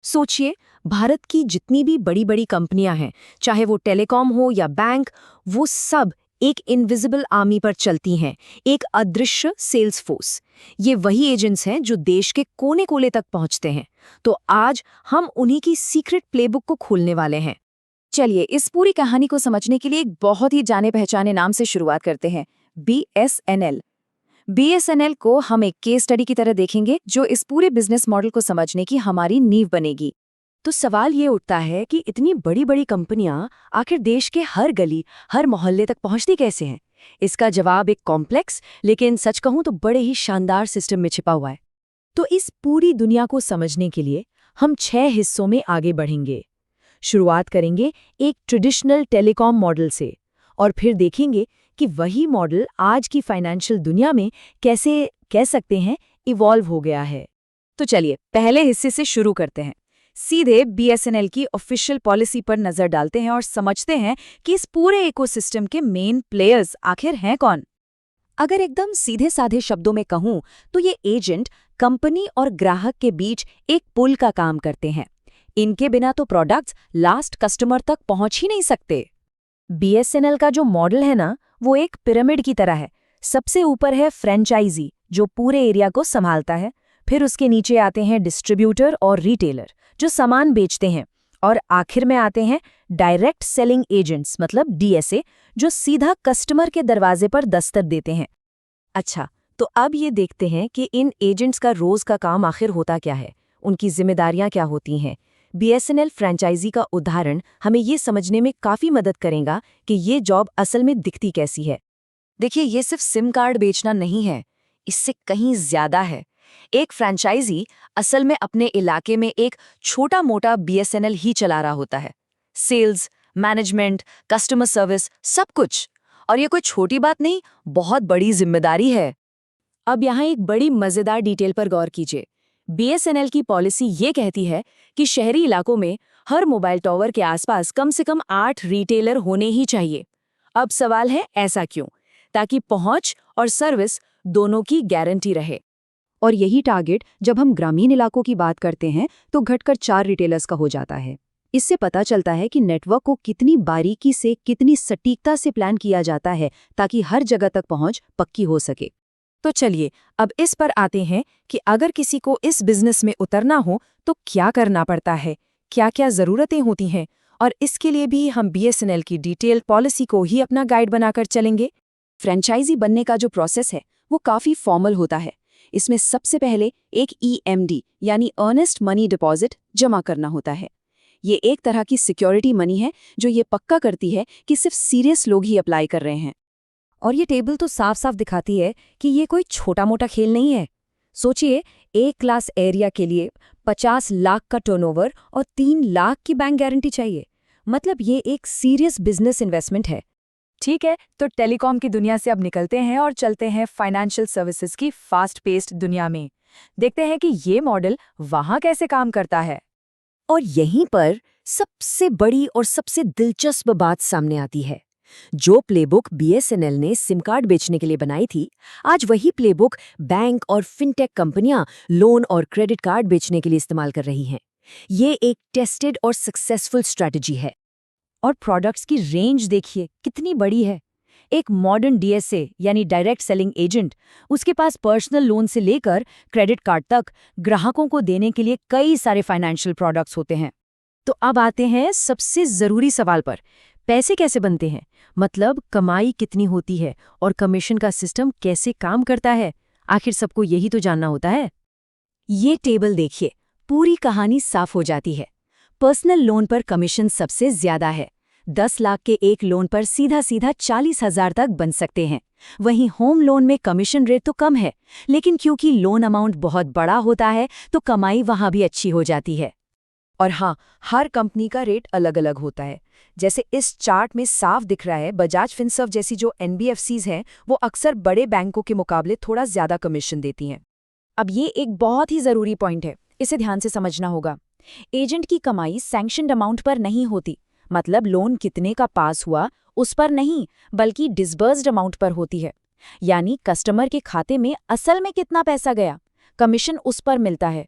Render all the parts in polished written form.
सोचिए, भारत की जितनी भी बड़ी बड़ी कंपनियां हैं, चाहे वो टेलीकॉम हो या बैंक, वो सब एक इनविजिबल आर्मी पर चलती हैं, एक अदृश्य सेल्स फोर्स। ये वही एजेंट्स हैं जो देश के कोने कोने तक पहुंचते हैं। तो आज हम उन्हीं की सीक्रेट प्लेबुक को खोलने वाले हैं। चलिए इस पूरी कहानी को समझने के लिए एक बहुत ही जाने पहचाने नाम से शुरुआत करते हैं। बीएसएनएल। बीएसएनएल को हम एक केस स्टडी की तरह देखेंगे जो इस पूरे बिजनेस मॉडल को समझने की हमारी नींव बनेगी। तो सवाल ये उठता है कि इतनी बड़ी बड़ी कंपनियां आखिर देश के हर गली, हर मोहल्ले तक पहुंचती कैसे हैं? इसका जवाब एक कॉम्प्लेक्स, लेकिन सच कहूं तो बड़े ही शानदार सिस्टम में छिपा हुआ है। तो इस पूरी दुनिया को समझने के लिए हम 6 हिस्सों में आगे बढ़ेंगे। शुरुआत करेंगे एक ट्रेडिशनल टेलीकॉम मॉडल से, और फिर देखेंगे कि वही मॉडल आज की फाइनेंशियल दुनिया में कैसे, कह सकते हैं, इवॉल्व हो गया है। तो चलिए पहले हिस्से से शुरू करते हैं। सीधे बीएसएनएल की ऑफिशियल पॉलिसी पर नजर डालते हैं और समझते हैं कि इस पूरे इकोसिस्टम के मेन प्लेयर्स आखिर हैं कौन। अगर एकदम सीधे साधे शब्दों में कहूं तो ये एजेंट कंपनी और ग्राहक के बीच एक पुल का काम करते हैं। इनके बिना तो प्रोडक्ट्स लास्ट कस्टमर तक पहुंच ही नहीं सकते। बीएसएनएल का जो मॉडल है ना, वो एक पिरामिड की तरह है। सबसे ऊपर है फ्रेंचाइजी, जो पूरे एरिया को संभालता है। फिर उसके नीचे आते हैं डिस्ट्रीब्यूटर और रिटेलर, जो सामान बेचते हैं। और आखिर में आते हैं डायरेक्ट सेलिंग एजेंट्स, मतलब डीएसए, जो सीधा कस्टमर के दरवाजे पर दस्तक देते हैं। अच्छा, तो अब ये देखते हैं कि इन एजेंट्स का रोज का काम आखिर होता क्या है, उनकी जिम्मेदारियां क्या होती हैं। बीएसएनएल फ्रेंचाइजी का उदाहरण हमें ये समझने में काफ़ी मदद करेगा कि ये जॉब असल में दिखती कैसी है। देखिए, ये सिर्फ सिम कार्ड बेचना नहीं है, इससे कहीं ज्यादा है। एक फ्रेंचाइजी असल में अपने इलाके में एक छोटा मोटा बीएसएनएल ही चला रहा होता है। सेल्स, मैनेजमेंट, कस्टमर सर्विस, सब कुछ। और ये कोई छोटी बात नहीं, बहुत बड़ी जिम्मेदारी है। अब यहाँ एक बड़ी मज़ेदार डिटेल पर गौर कीजिए। बीएसएनएल की पॉलिसी ये कहती है कि शहरी इलाकों में हर मोबाइल टावर के आसपास कम से कम 8 रिटेलर होने ही चाहिए। अब सवाल है, ऐसा क्यों? ताकि पहुंच और सर्विस दोनों की गारंटी रहे। और यही टारगेट जब हम ग्रामीण इलाकों की बात करते हैं तो घटकर 4 रिटेलर्स का हो जाता है। इससे पता चलता है कि नेटवर्क को कितनी बारीकी से, कितनी सटीकता से प्लान किया जाता है ताकि हर जगह तक पहुंच पक्की हो सके। तो चलिए अब इस पर आते हैं कि अगर किसी को इस बिजनेस में उतरना हो तो क्या करना पड़ता है, क्या क्या ज़रूरतें होती हैं, और इसके लिए भी हम बीएसएनएल की डिटेल पॉलिसी को ही अपना गाइड बनाकर चलेंगे। फ्रेंचाइजी बनने का जो प्रोसेस है वो काफ़ी फॉर्मल होता है। इसमें सबसे पहले एक ईएमडी यानी अर्नेस्ट मनी डिपॉजिट जमा करना होता है। ये एक तरह की सिक्योरिटी मनी है जो ये पक्का करती है कि सिर्फ सीरियस लोग ही अप्लाई कर रहे हैं। और ये टेबल तो साफ साफ दिखाती है कि ये कोई छोटा मोटा खेल नहीं है। सोचिए, एक क्लास एरिया के लिए 50 लाख का टर्नओवर और 3 लाख की बैंक गारंटी चाहिए। मतलब ये एक सीरियस बिजनेस इन्वेस्टमेंट है। ठीक है, तो टेलीकॉम की दुनिया से अब निकलते हैं और चलते हैं फाइनेंशियल सर्विसेज की फास्ट पेस्ड दुनिया में। देखते हैं कि ये मॉडल वहाँ कैसे काम करता है। और यहीं पर सबसे बड़ी और सबसे दिलचस्प बात सामने आती है। जो प्लेबुक बीएसएनएल ने सिम कार्ड बेचने के लिए बनाई थी, आज वही प्लेबुक बैंक और फिनटेक कंपनियां लोन और क्रेडिट कार्ड बेचने के लिए इस्तेमाल कर रही हैं। ये एक टेस्टेड और सक्सेसफुल स्ट्रैटेजी है। और प्रोडक्ट्स की रेंज देखिए कितनी बड़ी है। एक मॉडर्न डीएसए यानी डायरेक्ट सेलिंग एजेंट, उसके पास पर्सनल लोन से लेकर क्रेडिट कार्ड तक ग्राहकों को देने के लिए कई सारे फाइनेंशियल प्रोडक्ट्स होते हैं। तो अब आते हैं सबसे ज़रूरी सवाल पर, पैसे कैसे बनते हैं, मतलब कमाई कितनी होती है और कमीशन का सिस्टम कैसे काम करता है। आखिर सबको यही तो जानना होता है। ये टेबल देखिए, पूरी कहानी साफ हो जाती है। पर्सनल लोन पर कमीशन सबसे ज्यादा है। 10 लाख के एक लोन पर सीधा सीधा 40,000 तक बन सकते हैं। वहीं होम लोन में कमीशन रेट तो कम है, लेकिन क्योंकि लोन अमाउंट बहुत बड़ा होता है तो कमाई वहां भी अच्छी हो जाती है। और हाँ, हर कंपनी का रेट अलग अलग होता है। जैसे इस चार्ट में साफ दिख रहा है, बजाज फिनसर्व जैसी जो एनबीएफसीज हैं वो अक्सर बड़े बैंकों के मुकाबले थोड़ा ज्यादा कमीशन देती हैं। अब ये एक बहुत ही जरूरी पॉइंट है, इसे ध्यान से समझना होगा। एजेंट की कमाई सैंक्शनड अमाउंट पर नहीं होती, मतलब लोन कितने का पास हुआ उस पर नहीं, बल्कि डिसबर्स्ड अमाउंट पर होती है। यानी कस्टमर के खाते में असल में कितना पैसा गया, कमीशन उस पर मिलता है।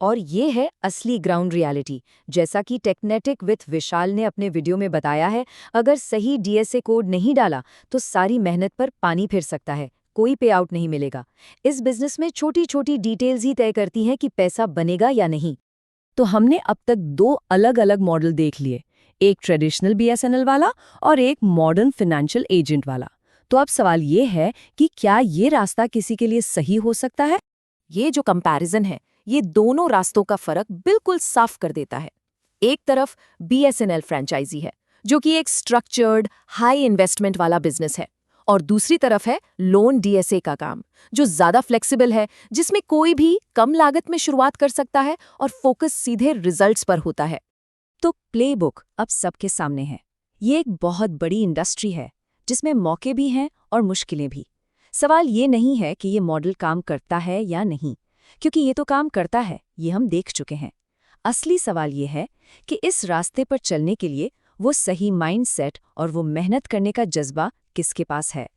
और ये है असली ग्राउंड रियलिटी। जैसा कि टेक्नेटिक विथ विशाल ने अपने वीडियो में बताया है, अगर सही डीएसए कोड नहीं डाला तो सारी मेहनत पर पानी फिर सकता है, कोई पे आउट नहीं मिलेगा। इस बिजनेस में छोटी छोटी डिटेल्स ही तय करती हैं कि पैसा बनेगा या नहीं। तो हमने अब तक 2 अलग-अलग मॉडल देख लिए, एक ट्रेडिशनल बीएसएनएल वाला और एक मॉडर्न फाइनेंशियल एजेंट वाला। तो अब सवाल ये है कि क्या ये रास्ता किसी के लिए सही हो सकता है? ये जो कंपैरिजन है, ये दोनों रास्तों का फर्क बिल्कुल साफ कर देता है। एक तरफ बीएसएनएल फ्रेंचाइजी है, जो कि एक स्ट्रक्चर्ड, हाई इन्वेस्टमेंट वाला बिजनेस है, और दूसरी तरफ है लोन डीएसए का काम, जो ज्यादा फ्लेक्सिबल है, जिसमें कोई भी कम लागत में शुरुआत कर सकता है और फोकस सीधे रिजल्ट्स पर होता है। तो प्लेबुक अब सबके सामने है। ये एक बहुत बड़ी इंडस्ट्री है, जिसमें मौके भी हैं और मुश्किलें भी। सवाल ये नहीं है कि ये मॉडल काम करता है या नहीं, क्योंकि ये तो काम करता है, ये हम देख चुके हैं। असली सवाल ये है कि इस रास्ते पर चलने के लिए वो सही माइंडसेट और वो मेहनत करने का जज्बा किसके पास है।